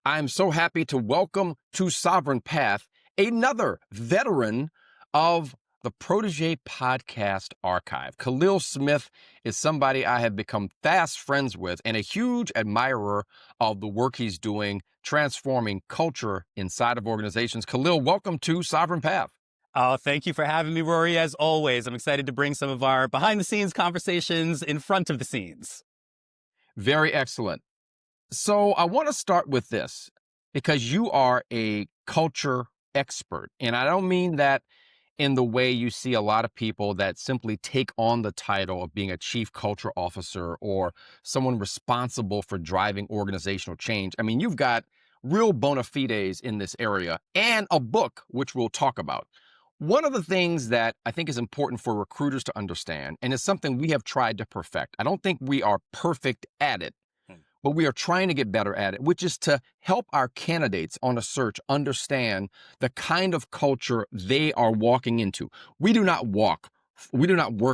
I'm so happy to welcome to Sovereign Path another veteran of the Protege podcast archive. Khalil Smith is somebody I have become fast friends with and a huge admirer of the work he's doing transforming culture inside of organizations. Khalil, welcome to Sovereign Path. Oh, thank you for having me, Rory. As always, I'm excited to bring some of our behind the scenes conversations in front of the scenes. Very excellent. So I want to start with this because you are a culture expert. And I don't mean that in the way you see a lot of people that simply take on the title of being a chief culture officer or someone responsible for driving organizational change. I mean, you've got real bona fides in this area and a book, which we'll talk about. One of the things that I think is important for recruiters to understand, and it's something we have tried to perfect. I don't think we are perfect at it, but we are trying to get better at it, which is to help our candidates on a search understand the kind of culture they are walking into. We do not work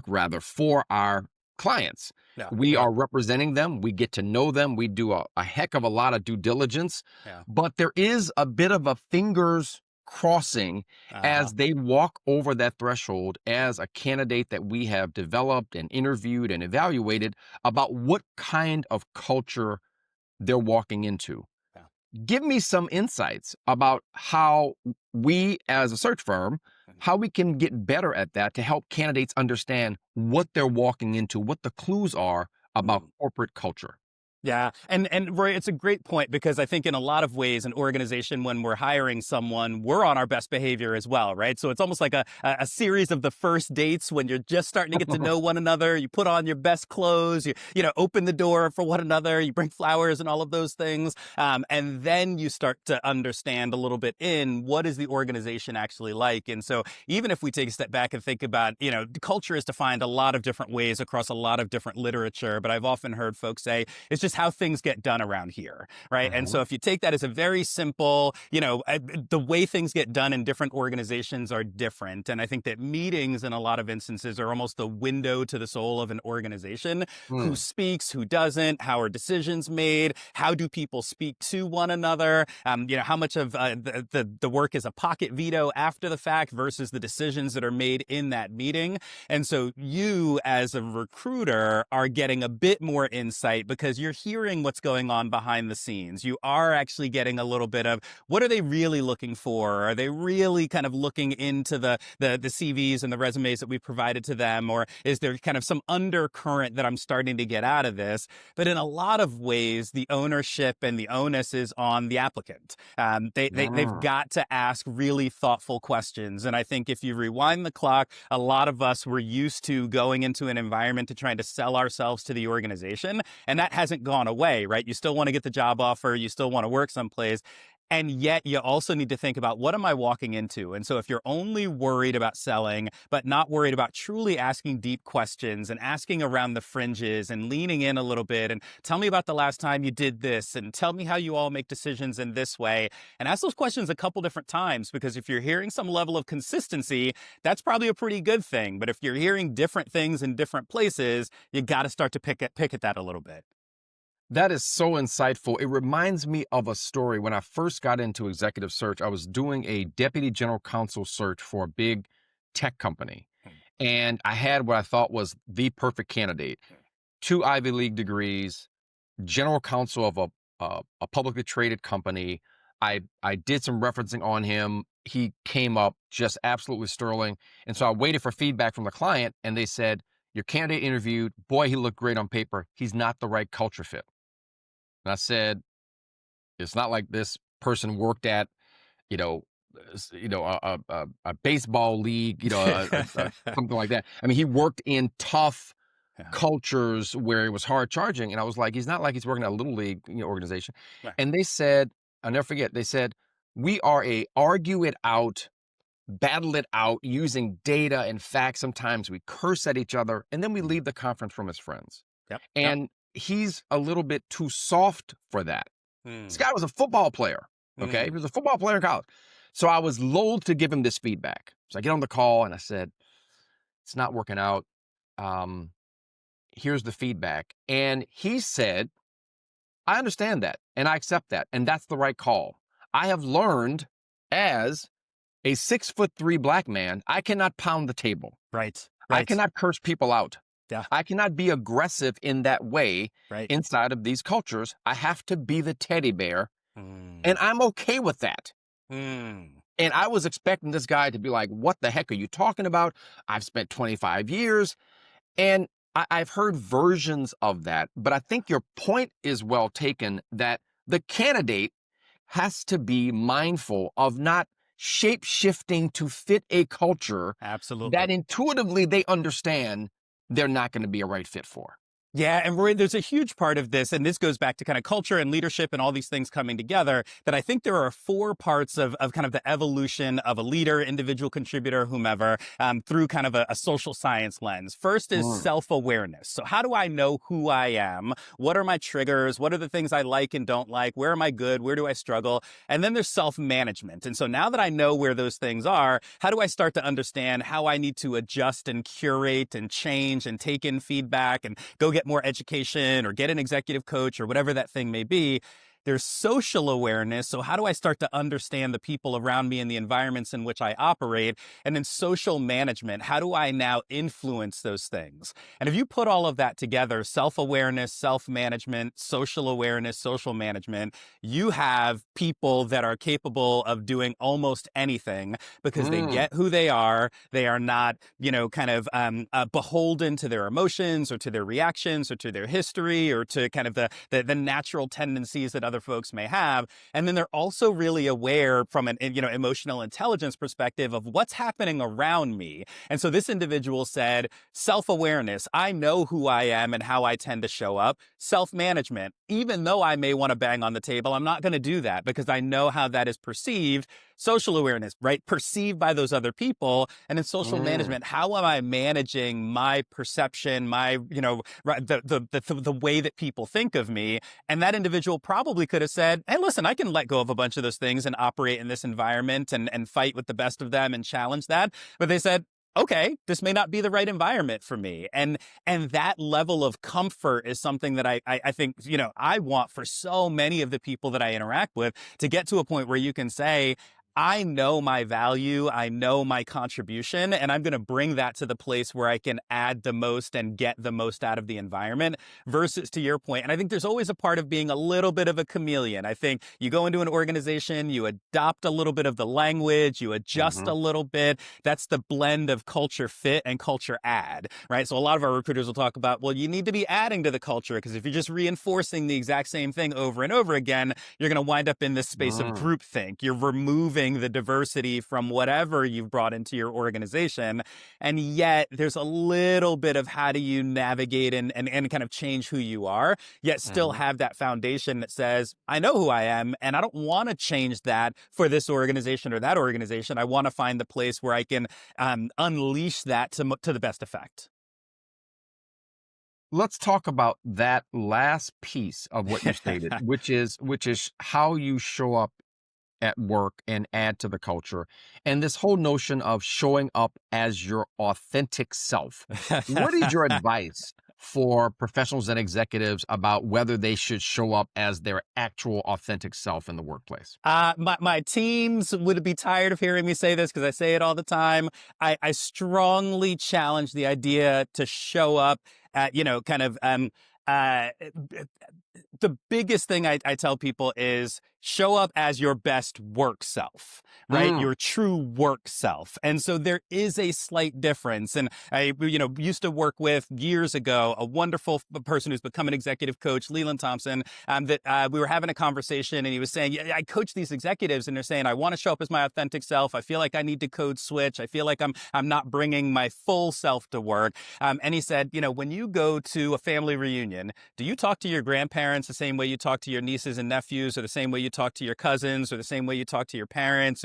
rather for our clients. Yeah, We yeah, are representing them. We get to know them. We do a heck of a lot of due diligence, yeah. but there is a bit of a fingers crossing Uh-huh. as they walk over that threshold as a candidate that we have developed and interviewed and evaluated about what kind of culture they're walking into. Yeah. Give me some insights about how we as a search firm, Mhm. how we can get better at that to help candidates understand what they're walking into, what the clues are about Mhm. corporate culture. Yeah. And Roy, it's a great point because I think in a lot of ways, an organization, when we're hiring someone, we're on our best behavior as well, right? So it's almost like a series of the first dates when you're just starting to get to know one another. You put on your best clothes, you open the door for one another, you bring flowers and all of those things. And then you start to understand a little bit in what is the organization actually like. And so even if we take a step back and think about, culture is defined a lot of different ways across a lot of different literature, but I've often heard folks say, it's just how things get done around here, right? And so Mhm. if you take that as a very simple, the way things get done in different organizations are different. And I think that meetings in a lot of instances are almost the window to the soul of an organization. Who Mm. speaks, who doesn't, how are decisions made, how do people speak to one another, how much of the work is a pocket veto after the fact versus the decisions that are made in that meeting. And so you as a recruiter are getting a bit more insight because you're hearing what's going on behind the scenes. You are actually getting a little bit of what are they really looking for? Are they really kind of looking into the CVs and the resumes that we've provided to them? Or is there kind of some undercurrent that I'm starting to get out of this? But in a lot of ways, the ownership and the onus is on the applicant. They've Mm. got to ask really thoughtful questions. And I think if you rewind the clock, a lot of us were used to going into an environment to trying to sell ourselves to the organization. And that hasn't gone away, right? You still want to get the job offer. You still want to work someplace. And yet you also need to think about what am I walking into? And so if you're only worried about selling, but not worried about truly asking deep questions and asking around the fringes and leaning in a little bit and tell me about the last time you did this and tell me how you all make decisions in this way and ask those questions a couple different times, because if you're hearing some level of consistency, that's probably a pretty good thing. But if you're hearing different things in different places, you got to start to pick at that a little bit. That is so insightful. It reminds me of a story. When I first got into executive search, I was doing a deputy general counsel search for a big tech company. And I had what I thought was the perfect candidate: two Ivy League degrees, general counsel of a publicly traded company. I did some referencing on him. He came up just absolutely sterling. And so I waited for feedback from the client, and they said, your candidate interviewed, boy, he looked great on paper. He's not the right culture fit. And I said, it's not like this person worked at, you know, a baseball league, something like that. I mean, he worked in tough Yeah. cultures where it was hard charging. And I was like, he's not like he's working at a little league, organization. Right. And they said, I'll never forget, they said, we are a argue it out, battle it out using data and facts. Sometimes we curse at each other and then we Mhm. leave the conference from his friends. Yep. Yep. And he's a little bit too soft for that. This Mm. guy was a football player. Okay. He Mm. was a football player in college. So I was loath to give him this feedback. So I get on the call and I said, it's not working out. Um, Here's the feedback. And he said, I understand that and I accept that. And that's the right call. I have learned as a 6'3" black man, I cannot pound the table. Right. I Right. cannot curse people out. Yeah. I cannot be aggressive in that way Right. inside of these cultures. I have to be the teddy bear, Mm. and I'm okay with that. Mm. And I was expecting this guy to be like, what the heck are you talking about? I've spent 25 years. And I've heard versions of that. But I think your point is well taken that the candidate has to be mindful of not shape shifting to fit a culture that Absolutely. intuitively they understand they're not going to be a right fit for. Yeah, and Rory, there's a huge part of this, and this goes back to kind of culture and leadership and all these things coming together, that I think there are four parts of kind of the evolution of a leader, individual contributor, whomever, through kind of a social science lens. First is Mm, self-awareness. So how do I know who I am? What are my triggers? What are the things I like and don't like? Where am I good? Where do I struggle? And then there's self-management. And so now that I know where those things are, how do I start to understand how I need to adjust and curate and change and take in feedback and go get more education or get an executive coach or whatever that thing may be? There's social awareness. So how do I start to understand the people around me and the environments in which I operate? And then social management. How do I now influence those things? And if you put all of that together, self-awareness, self-management, social awareness, social management, you have people that are capable of doing almost anything because they mm, get who they are. They are not, kind of beholden to their emotions or to their reactions or to their history or to kind of the natural tendencies that other folks may have. And then they're also really aware from an, emotional intelligence perspective of what's happening around me. And so this individual said, self-awareness, I know who I am and how I tend to show up. Self-management, even though I may want to bang on the table, I'm not going to do that because I know how that is perceived. Social awareness, right? Perceived by those other people. And in social mm, management, how am I managing my perception, my, the way that people think of me? And that individual probably could have said, hey, listen, I can let go of a bunch of those things and operate in this environment and fight with the best of them and challenge that. But they said, okay, this may not be the right environment for me. And that level of comfort is something that I think, I want for so many of the people that I interact with to get to a point where you can say, I know my value, I know my contribution, and I'm going to bring that to the place where I can add the most and get the most out of the environment versus to your point. And I think there's always a part of being a little bit of a chameleon. I think you go into an organization, you adopt a little bit of the language, you adjust mm-hmm, a little bit. That's the blend of culture fit and culture add, right? So a lot of our recruiters will talk about, well, you need to be adding to the culture because if you're just reinforcing the exact same thing over and over again, you're going to wind up in this space of mm. groupthink. You're removing the diversity from whatever you've brought into your organization. And yet there's a little bit of how do you navigate and kind of change who you are, yet still Mhm. have that foundation that says, I know who I am, and I don't want to change that for this organization or that organization. I want to find the place where I can unleash that to the best effect. Let's talk about that last piece of what you stated, which is how you show up at work and add to the culture. And this whole notion of showing up as your authentic self. What is your advice for professionals and executives about whether they should show up as their actual authentic self in the workplace? My teams would be tired of hearing me say this because I say it all the time. I strongly challenge the idea to show up at, uh, the biggest thing I tell people is show up as your best work self, right? Mm, Your true work self. And so there is a slight difference. And I, used to work with years ago, a wonderful person who's become an executive coach, Leland Thompson, that we were having a conversation and he was saying, yeah, I coach these executives and they're saying, I want to show up as my authentic self. I feel like I need to code switch. I feel like I'm not bringing my full self to work. And he said, when you go to a family reunion, do you talk to your grandparents the same way you talk to your nieces and nephews or the same way you talk to your cousins or the same way you talk to your parents?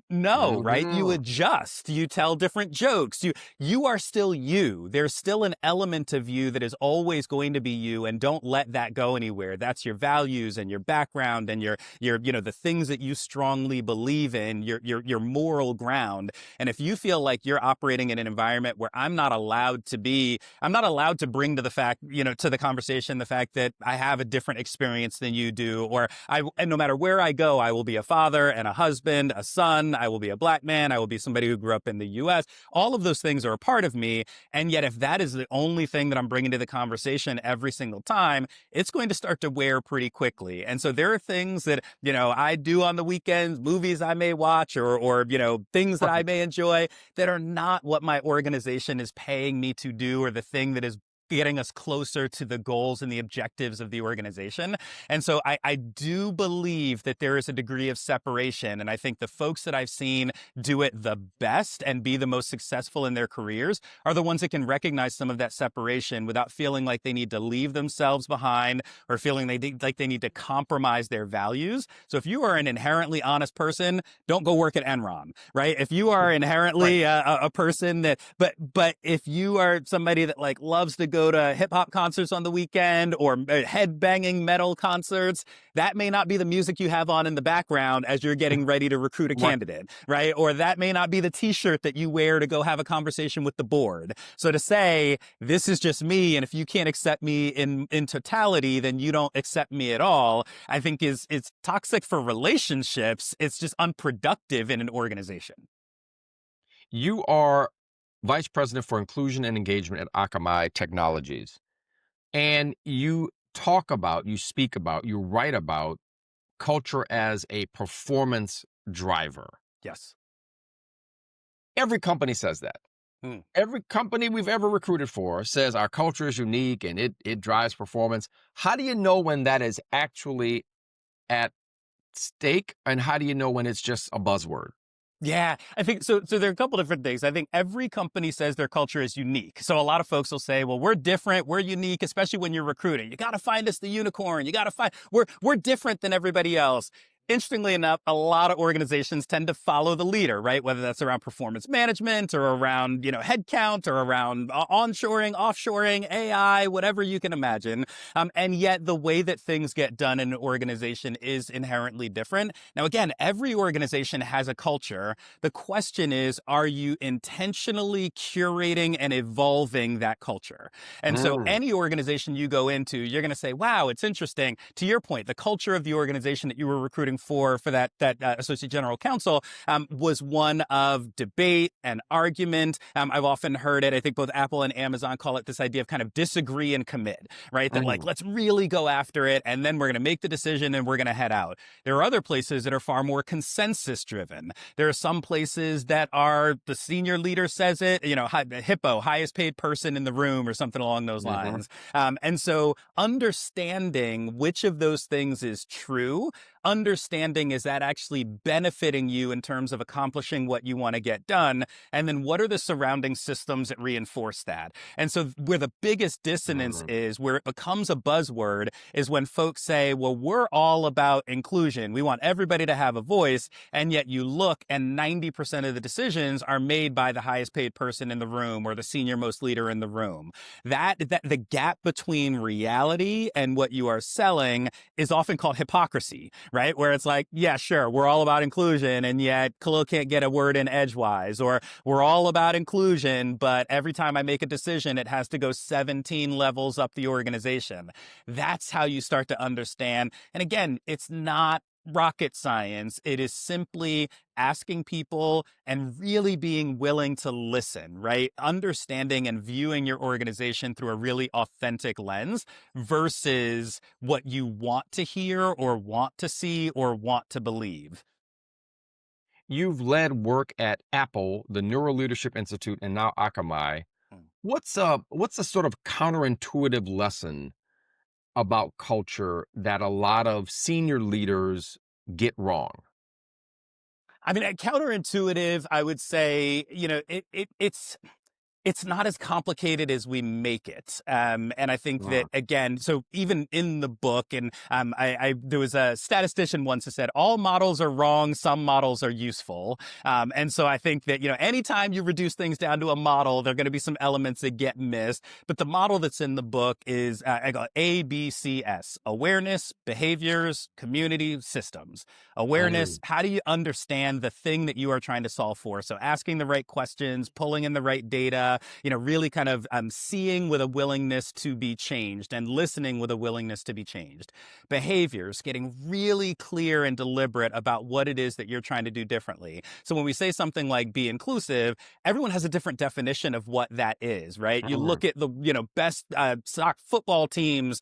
No, right? You Mhm. adjust, you tell different jokes. You are still you. There's still an element of you that is always going to be you, and don't let that go anywhere. That's your values and your background and your the things that you strongly believe in, your moral ground. And if you feel like you're operating in an environment where I'm not allowed to bring to the fact, to the conversation the fact that I have a different experience than you do, or and no matter where I go, I will be a father and a husband, a son, I will be a black man, I will be somebody who grew up in the US. All of those things are a part of me. And yet, if that is the only thing that I'm bringing to the conversation every single time, it's going to start to wear pretty quickly. And so there are things that, I do on the weekends, movies I may watch, or things that I Right. may enjoy that are not what my organization is paying me to do, or the thing that is getting us closer to the goals and the objectives of the organization. And so I do believe that there is a degree of separation. And I think the folks that I've seen do it the best and be the most successful in their careers are the ones that can recognize some of that separation without feeling like they need to leave themselves behind, or feeling like they need to compromise their values. So if you are an inherently honest person, don't go work at Enron, right? If you are Right. inherently a person that, but if you are somebody that like loves to go to hip hop concerts on the weekend, or head banging metal concerts, that may not be the music you have on in the background as you're getting ready to recruit a Right. candidate, right? Or that may not be the t-shirt that you wear to go have a conversation with the board. So to say, this is just me, and if you can't accept me in totality, then you don't accept me at all, I think is toxic for relationships. It's just unproductive in an organization. You are Vice President for Inclusion and Engagement at Akamai Technologies. And you speak about, you write about culture as a performance driver. Yes. Every company says that. Hmm. Every company we've ever recruited for says our culture is unique and it drives performance. How do you know when that is actually at stake? And how do you know when it's just a buzzword? Yeah, I think so. So there are a couple different things. I think every company says their culture is unique. So a lot of folks will say, "Well, we're different, we're unique," especially when you're recruiting. You got to find us the unicorn. You got to find we're different than everybody else. Interestingly enough, a lot of organizations tend to follow the leader, right? Whether that's around performance management, or around, headcount, or around onshoring, offshoring, AI, whatever you can imagine. And yet the way that things get done in an organization is inherently different. Now, again, every organization has a culture. The question is, are you intentionally curating and evolving that culture? And so Mm, any organization you go into, you're going to say, wow, it's interesting. To your point, the culture of the organization that you were recruiting for that associate general counsel was one of debate and argument. I've often heard it. I think both Apple and Amazon call it this idea of kind of disagree and commit, right? That like, mm, let's really go after it, and then we're going to make the decision and we're going to head out. There are other places that are far more consensus driven. There are some places that are the senior leader says it, hippo, highest paid person in the room, or something along those mhm. lines. And so understanding which of those things is true, understanding is that actually benefiting you in terms of accomplishing what you want to get done, and then what are the surrounding systems that reinforce that. And so where the biggest dissonance Mm. is, where it becomes a buzzword, is when folks say, well, we're all about inclusion. We want everybody to have a voice. And yet you look and 90% of the decisions are made by the highest paid person in the room, or the senior most leader in the room. That the gap between reality and what you are selling is often called hypocrisy, right? Where it's like, yeah, sure, we're all about inclusion, and yet Khalil can't get a word in edgewise, or we're all about inclusion, but every time I make a decision, it has to go 17 levels up the organization. That's how you start to understand. And again, it's not rocket science. It is simply asking people and really being willing to listen, right? Understanding and viewing your organization through a really authentic lens versus what you want to hear, or want to see, or want to believe. You've led work at Apple, the Neuro Leadership Institute, and now Akamai. Mm. What's a sort of counterintuitive lesson about culture that a lot of senior leaders get wrong? I mean, counterintuitive, I would say, it's It's not as complicated as we make it. And I think that, Mm. again, so even in the book, and there was a statistician once who said, all models are wrong, some models are useful. And so I think that, anytime you reduce things down to a model, there are going to be some elements that get missed. But the model that's in the book is I got ABCS: awareness, behaviors, community, systems. Awareness, Mm. how do you understand the thing that you are trying to solve for? So asking the right questions, pulling in the right data, really kind of seeing with a willingness to be changed and listening with a willingness to be changed. Behaviors, getting really clear and deliberate about what it is that you're trying to do differently. So when we say something like be inclusive, everyone has a different definition of what that is, right? You Mm. look at the, best soccer football teams,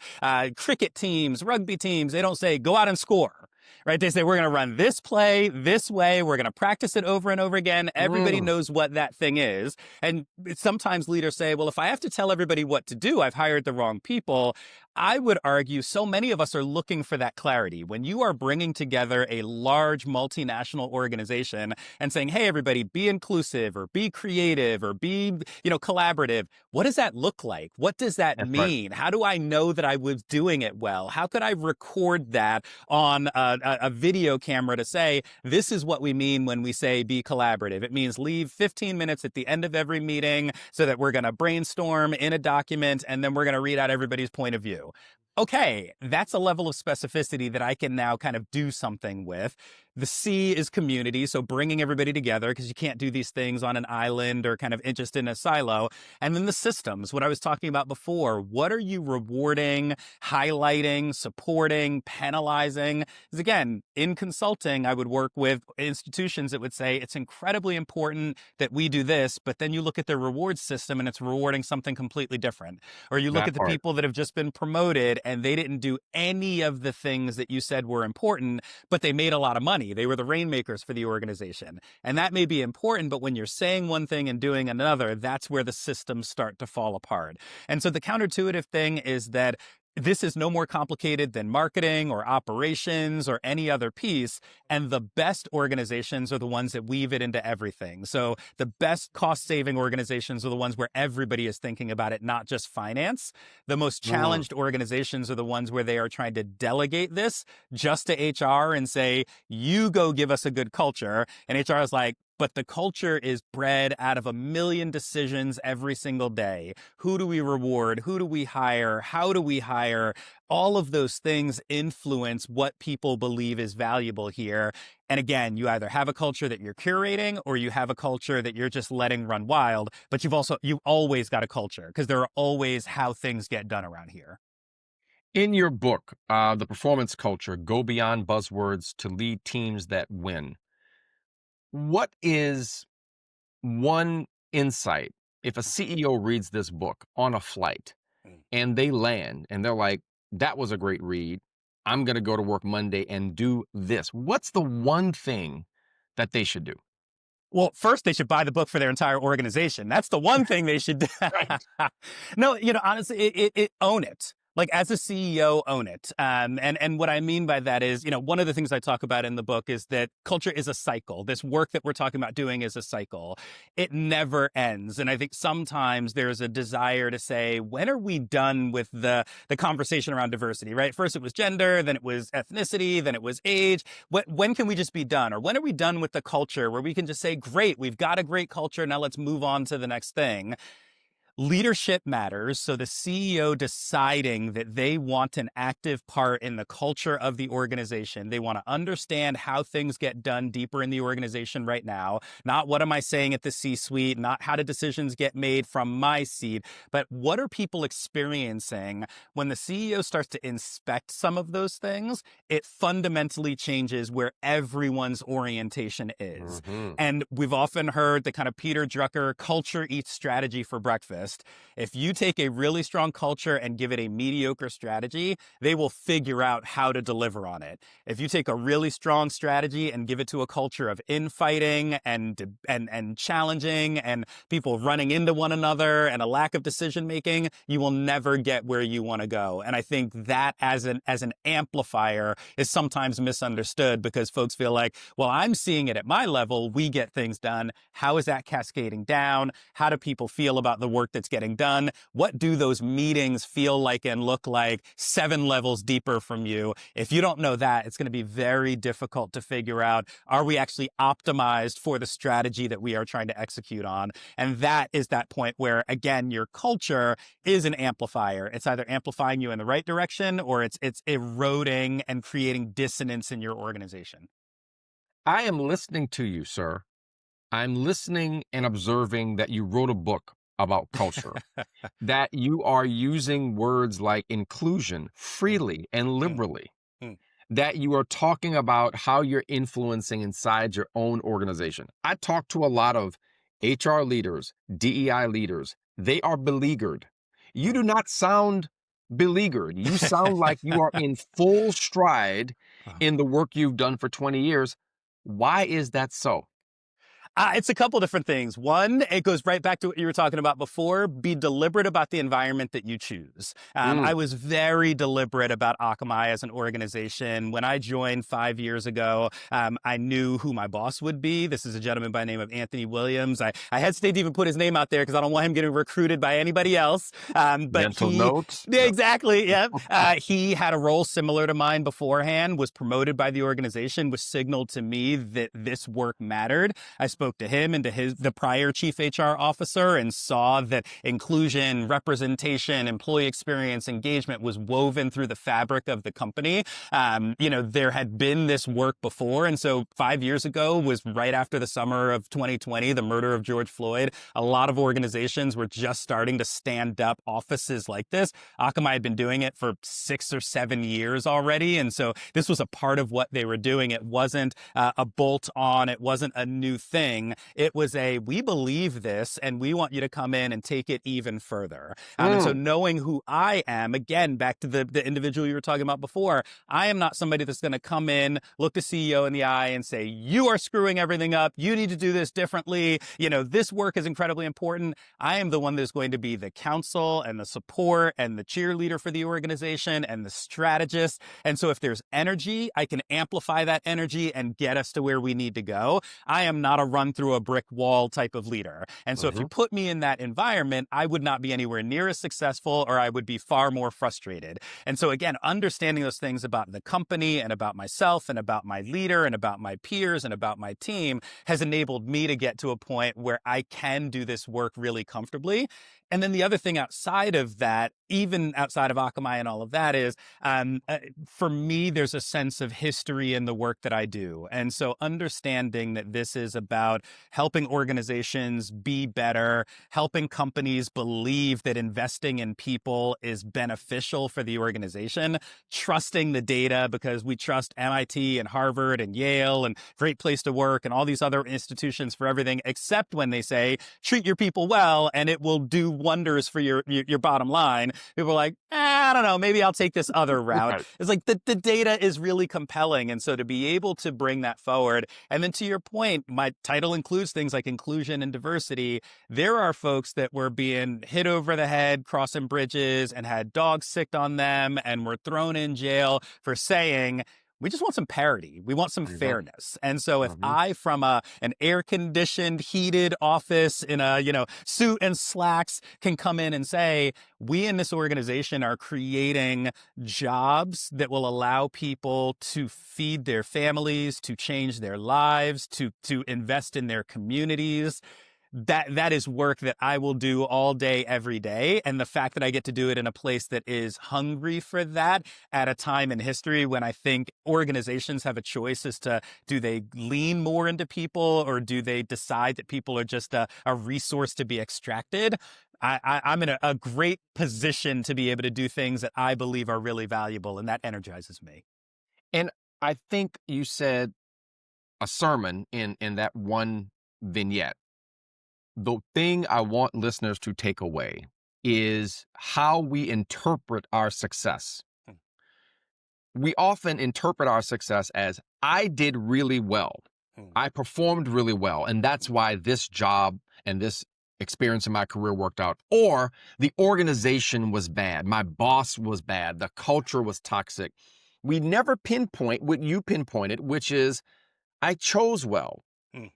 cricket teams, rugby teams, they don't say go out and score. Right? They say, we're going to run this play this way. We're going to practice it over and over again. Everybody Mm. knows what that thing is. And sometimes leaders say, well, if I have to tell everybody what to do, I've hired the wrong people. I would argue so many of us are looking for that clarity. When you are bringing together a large multinational organization and saying, hey, everybody, be inclusive or be creative or be, collaborative, what does that look like? What does that That's right. mean? How do I know that I was doing it well? How could I record that on a video camera to say, this is what we mean when we say be collaborative? It means leave 15 minutes at the end of every meeting so that we're going to brainstorm in a document and then we're going to read out everybody's point of view. Okay, that's a level of specificity that I can now kind of do something with. The C is community, so bringing everybody together, because you can't do these things on an island or kind of just in a silo. And then the systems, what I was talking about before. What are you rewarding, highlighting, supporting, penalizing? Because again, in consulting, I would work with institutions that would say it's incredibly important that we do this, but then you look at their reward system and it's rewarding something completely different. Or you look That at the part. people that have just been promoted and they didn't do any of the things that you said were important, but they made a lot of money. They were the rainmakers for the organization. And that may be important, but when you're saying one thing and doing another, that's where the systems start to fall apart. And so the counterintuitive thing is that this is no more complicated than marketing or operations or any other piece. And the best organizations are the ones that weave it into everything. So the best cost-saving organizations are the ones where everybody is thinking about it, not just finance. The most Mm. challenged organizations are the ones where they are trying to delegate this just to HR and say, you go give us a good culture. And HR is like, but the culture is bred out of a million decisions every single day. Who do we reward? Who do we hire? How do we hire? All of those things influence what people believe is valuable here. And again, you either have a culture that you're curating or you have a culture that you're just letting run wild, but you've always got a culture because there are always how things get done around here. In your book, The Performance Culture: Go Beyond Buzzwords to Lead Teams That Win, what is one insight if a CEO reads this book on a flight and they land and they're like, that was a great read. I'm going to go to work Monday and do this. What's the one thing that they should do? Well, first they should buy the book for their entire organization. That's the one thing they should do. Right. No, honestly, own it. Like as a CEO, own it. And what I mean by that is, one of the things I talk about in the book is that culture is a cycle. This work that we're talking about doing is a cycle. It never ends. And I think sometimes there's a desire to say, when are we done with the conversation around diversity, right? First it was gender, then it was ethnicity, then it was age. When can we just be done? Or when are we done with the culture where we can just say, great, we've got a great culture. Now let's move on to the next thing. Leadership matters. So the CEO deciding that they want an active part in the culture of the organization. They want to understand how things get done deeper in the organization right now. Not what am I saying at the C-suite, not how do decisions get made from my seat, but what are people experiencing when the CEO starts to inspect some of those things? It fundamentally changes where everyone's orientation is. Mhm. And we've often heard the kind of Peter Drucker culture eats strategy for breakfast. list. If you take a really strong culture and give it a mediocre strategy, they will figure out how to deliver on it. If you take a really strong strategy and give it to a culture of infighting and challenging and people running into one another and a lack of decision making, you will never get where you want to go. And I think that as an amplifier is sometimes misunderstood because folks feel like, well, I'm seeing it at my level, we get things done. How is that cascading down? How do people feel about the work that's getting done? What do those meetings feel like and look like 7 levels deeper from you? If you don't know that, it's going to be very difficult to figure out, are we actually optimized for the strategy that we are trying to execute on? And that is that point where, again, your culture is an amplifier. It's either amplifying you in the right direction or it's eroding and creating dissonance in your organization. I am listening to you, sir. I'm listening and observing that you wrote a book about culture, that you are using words like inclusion Mm, freely and mm, liberally, mm, that you are talking about how you're influencing inside your own organization. I talk to a lot of HR leaders, DEI leaders. They are beleaguered. You mm. do not sound beleaguered. You sound like you are in full stride Uh-huh. in the work you've done for 20 years. Why is that so? It's a couple different things. One, it goes right back to what you were talking about before. Be deliberate about the environment that you choose. I Mm, was very deliberate about Akamai as an organization. When I joined 5 years ago, I knew who my boss would be. This is a gentleman by the name of Anthony Williams. I hesitate to even put his name out there because I don't want him getting recruited by anybody else. But mental notes. yeah, Yep. exactly. Yeah. He had a role similar to mine beforehand, was promoted by the organization, was signaled to me that this work mattered. I spoke to him and to the prior chief HR officer and saw that inclusion, representation, employee experience, engagement was woven through the fabric of the company. There had been this work before. And so 5 years ago was right after the summer of 2020, the murder of George Floyd. A lot of organizations were just starting to stand up offices like this. Akamai had been doing it for 6 or 7 years already. And so this was a part of what they were doing. It wasn't a bolt on. It wasn't a new thing. It was we believe this and we want you to come in and take it even further. And so Mm, knowing who I am, again, back to the individual you were talking about before, I am not somebody that's going to come in, look the CEO in the eye and say, you are screwing everything up. You need to do this differently. This work is incredibly important. I am the one that's going to be the counsel and the support and the cheerleader for the organization and the strategist. And so if there's energy, I can amplify that energy and get us to where we need to go. I am not a run through a brick wall type of leader. And so if you mhm, put me in that environment, I would not be anywhere near as successful or I would be far more frustrated. And so again, understanding those things about the company and about myself and about my leader and about my peers and about my team has enabled me to get to a point where I can do this work really comfortably. And then the other thing outside of that, even outside of Akamai and all of that is, for me, there's a sense of history in the work that I do. And so understanding that this is about helping organizations be better, helping companies believe that investing in people is beneficial for the organization, trusting the data because we trust MIT and Harvard and Yale and Great Place to Work and all these other institutions for everything, except when they say, treat your people well and it will do wonders for your bottom line. People are like, I don't know, maybe I'll take this other route. right. It's like the data is really compelling. And so to be able to bring that forward, and then to your point, my title includes things like inclusion and diversity. There are folks that were being hit over the head, crossing bridges, and had dogs sicked on them and were thrown in jail for saying, we just want some parity. We want some Mhm, fairness. And so if mhm, I, from an air conditioned, heated office in a, suit and slacks can come in and say, we in this organization are creating jobs that will allow people to feed their families, to change their lives, to invest in their communities. That is work that I will do all day, every day. And the fact that I get to do it in a place that is hungry for that at a time in history when I think organizations have a choice as to, do they lean more into people or do they decide that people are just a resource to be extracted? I'm in a great position to be able to do things that I believe are really valuable, and that energizes me. and I think you said a sermon in that one vignette. the thing I want listeners to take away is how we interpret our success. Mm, We often interpret our success as I did really well. mm, I performed really well. And that's mm. why this job and this experience in my career worked out. Or the organization was bad. My boss was bad. The culture was toxic. We never pinpoint what you pinpointed, which is I chose well. Mm.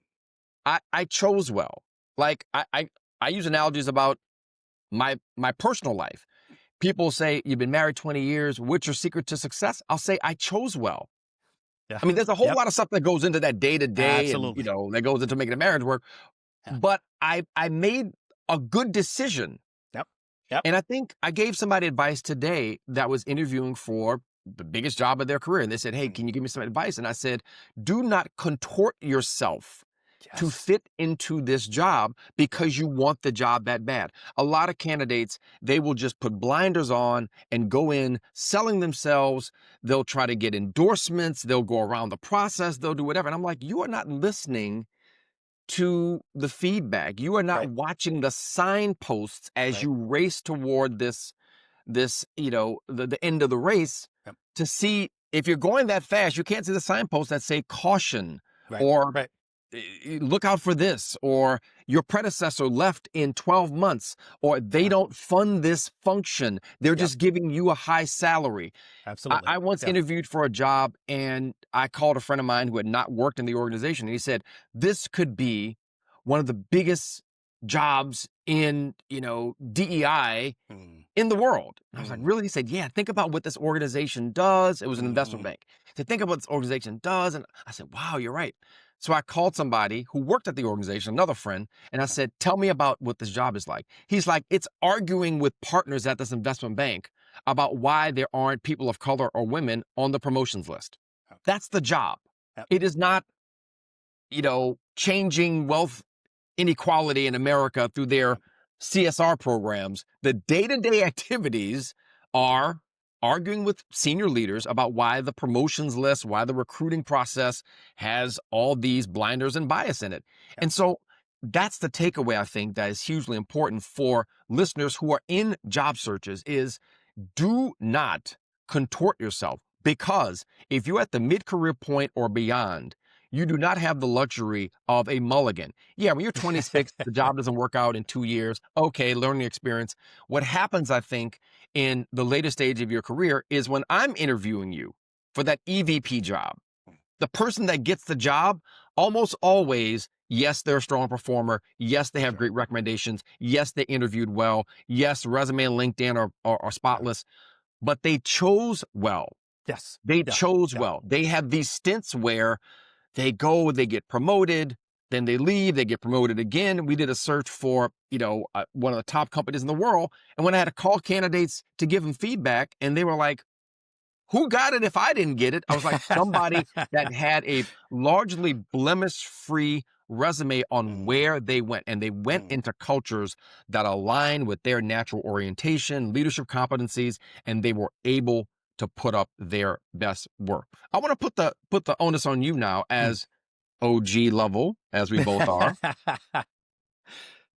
I chose well. Like I use analogies about my personal life. People say, you've been married 20 years. What's your secret to success? I'll say, I chose well. Yeah. I mean, there's a whole Yep. lot of stuff that goes into that day to day and, Absolutely. that goes into making a marriage work. Yeah. But I made a good decision. Yep. Yep. And I think I gave somebody advice today that was interviewing for the biggest job of their career. And they said, hey, Mm. can you give me some advice? And I said, do not contort yourself to Yes. fit into this job because you want the job that bad. A lot of candidates, they will just put blinders on and go in selling themselves. They'll try to get endorsements. They'll go around the process. They'll do whatever. And I'm like, you are not listening to the feedback. You are not Right. watching the signposts as Right. you race toward the end of the race Yep. to see if you're going that fast, you can't see the signposts that say caution Right. or Right. look out for this, or your predecessor left in 12 months, or they Yeah. don't fund this function. They're Yep. just giving you a high salary. Absolutely. I once Yeah. interviewed for a job and I called a friend of mine who had not worked in the organization. And he said, this could be one of the biggest jobs in, DEI Mm. in the world. And I was like, Mm. really? He said, yeah, think about what this organization does. It was an investment Mm. bank. He said, think about what this organization does. And I said, wow, you're right. So I called somebody who worked at the organization, another friend, and I said, tell me about what this job is like. He's like, it's arguing with partners at this investment bank about why there aren't people of color or women on the promotions list. Okay. That's the job. Yep. It is not, changing wealth inequality in America through their CSR programs. The day-to-day activities are arguing with senior leaders about why the promotions list, why the recruiting process has all these blinders and bias in it. Yep. And so that's the takeaway I think that is hugely important for listeners who are in job searches is do not contort yourself because if you're at the mid-career point or beyond, you do not have the luxury of a mulligan. Yeah, when you're 26, the job doesn't work out in 2 years. Okay, learning experience. What happens, I think, in the later stage of your career is when I'm interviewing you for that EVP job, the person that gets the job almost always, yes, they're a strong performer. Yes, they have Sure. great recommendations. Yes, they interviewed well. Yes, resume and LinkedIn are Yeah. spotless, but they chose well. Yes. They Yeah. chose Yeah. well. They have these stints where they go, they get promoted, then they leave, they get promoted again. We did a search for, one of the top companies in the world. And when I had to call candidates to give them feedback, and they were like, who got it if I didn't get it? I was like, somebody that had a largely blemish-free resume on Mm. where they went. And they went Mm. into cultures that align with their natural orientation, leadership competencies, and they were able to put up their best work. I want to put the onus on you now Mm. as OG level, as we both are.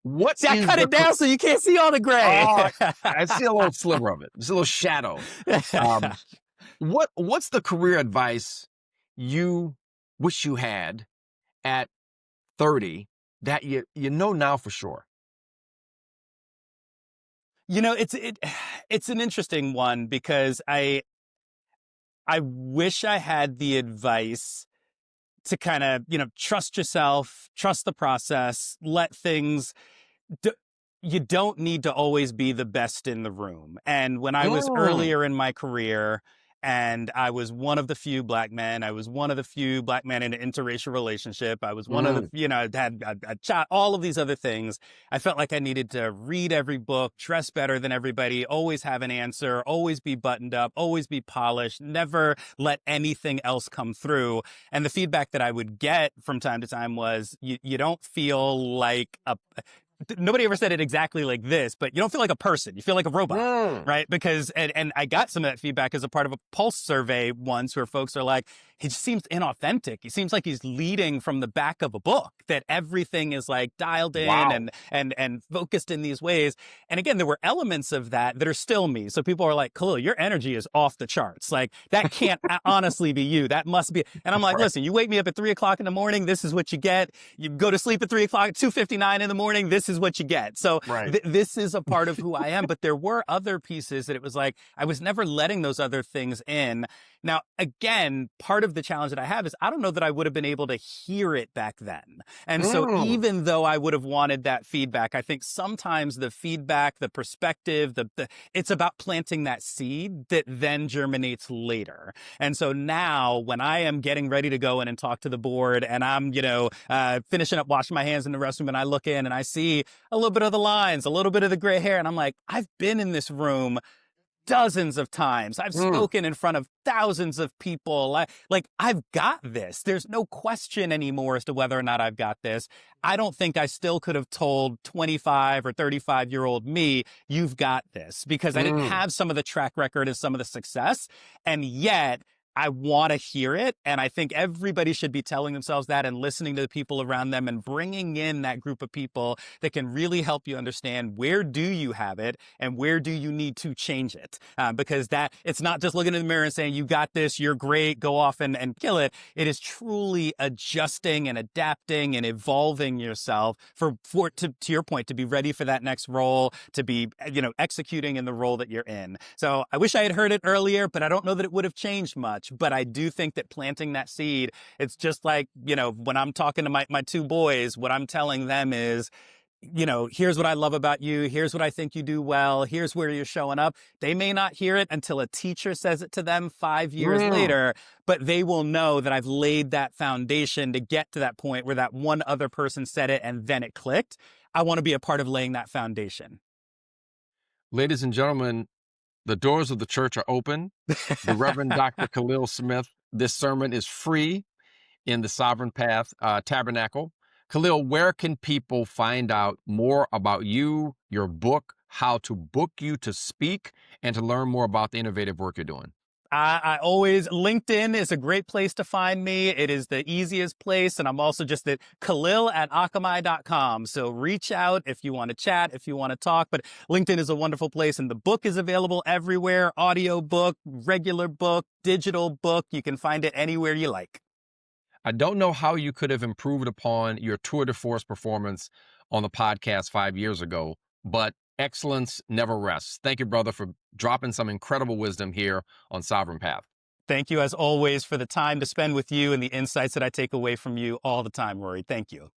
What See, I is cut the it down so you can't see all the gray. oh, I see a little sliver of it. Just a little shadow. Um, what's the career advice you wish you had at 30 that you know now for sure? It's an interesting one because I wish I had the advice to kind of, trust yourself, trust the process, let things d- you don't need to always be the best in the room. And when I was Mm, earlier in my career and I was one of the few black men, I was one of the few black men in an interracial relationship. I was one of the, mm, had a child, all of these other things. I felt like I needed to read every book, dress better than everybody, always have an answer, always be buttoned up, always be polished, never let anything else come through. And the feedback that I would get from time to time was, you don't feel like nobody ever said it exactly like this, but you don't feel like a person. You feel like a robot, Mm. right? Because, and I got some of that feedback as a part of a pulse survey once where folks are like, he just seems inauthentic. He seems like he's leading from the back of a book, that everything is like dialed in Wow. and focused in these ways. And again, there were elements of that are still me. So people are like, Khalil, your energy is off the charts. Like that can't honestly be you. That must be. And I'm like, Right. listen, you wake me up at 3 o'clock in the morning. This is what you get. You go to sleep at 3 o'clock, 2:59 in the morning. This is what you get. So Right. this is a part of who I am. But there were other pieces that it was like, I was never letting those other things in. Now, again, part of the challenge that I have is I don't know that I would have been able to hear it back then. And so Mm. even though I would have wanted that feedback, I think sometimes the feedback, the perspective, it's about planting that seed that then germinates later. And so now when I am getting ready to go in and talk to the board and I'm, finishing up washing my hands in the restroom and I look in and I see a little bit of the lines, a little bit of the gray hair. And I'm like, I've been in this room dozens of times. I've Mm. spoken in front of thousands of people. I've got this. There's no question anymore as to whether or not I've got this. I don't think I still could have told 25 or 35-year-old me, you've got this, because I didn't Mm. have some of the track record and some of the success. And yet I want to hear it. And I think everybody should be telling themselves that and listening to the people around them and bringing in that group of people that can really help you understand where do you have it and where do you need to change it. Because that it's not just looking in the mirror and saying, you got this, you're great, go off and kill it. It is truly adjusting and adapting and evolving yourself to your point, to be ready for that next role, to be, executing in the role that you're in. So I wish I had heard it earlier, but I don't know that it would have changed much. But I do think that planting that seed, it's just like, when I'm talking to my two boys, what I'm telling them is, here's what I love about you. Here's what I think you do well. Here's where you're showing up. They may not hear it until a teacher says it to them 5 years Mm. later, but they will know that I've laid that foundation to get to that point where that one other person said it and then it clicked. I want to be a part of laying that foundation. Ladies and gentlemen, the doors of the church are open. The Reverend Dr. Khalil Smith. This sermon is free in the Sovereign Path Tabernacle. Khalil, where can people find out more about you, your book, how to book you to speak, and to learn more about the innovative work you're doing? LinkedIn is a great place to find me. It is the easiest place. And I'm also just at Khalil@akamai.com. So reach out if you want to chat, if you want to talk. But LinkedIn is a wonderful place. And the book is available everywhere. Audio book, regular book, digital book. You can find it anywhere you like. I don't know how you could have improved upon your tour de force performance on the podcast 5 years ago, but excellence never rests. Thank you, brother, for dropping some incredible wisdom here on Sovereign Path. Thank you, as always, for the time to spend with you and the insights that I take away from you all the time, Rory. Thank you.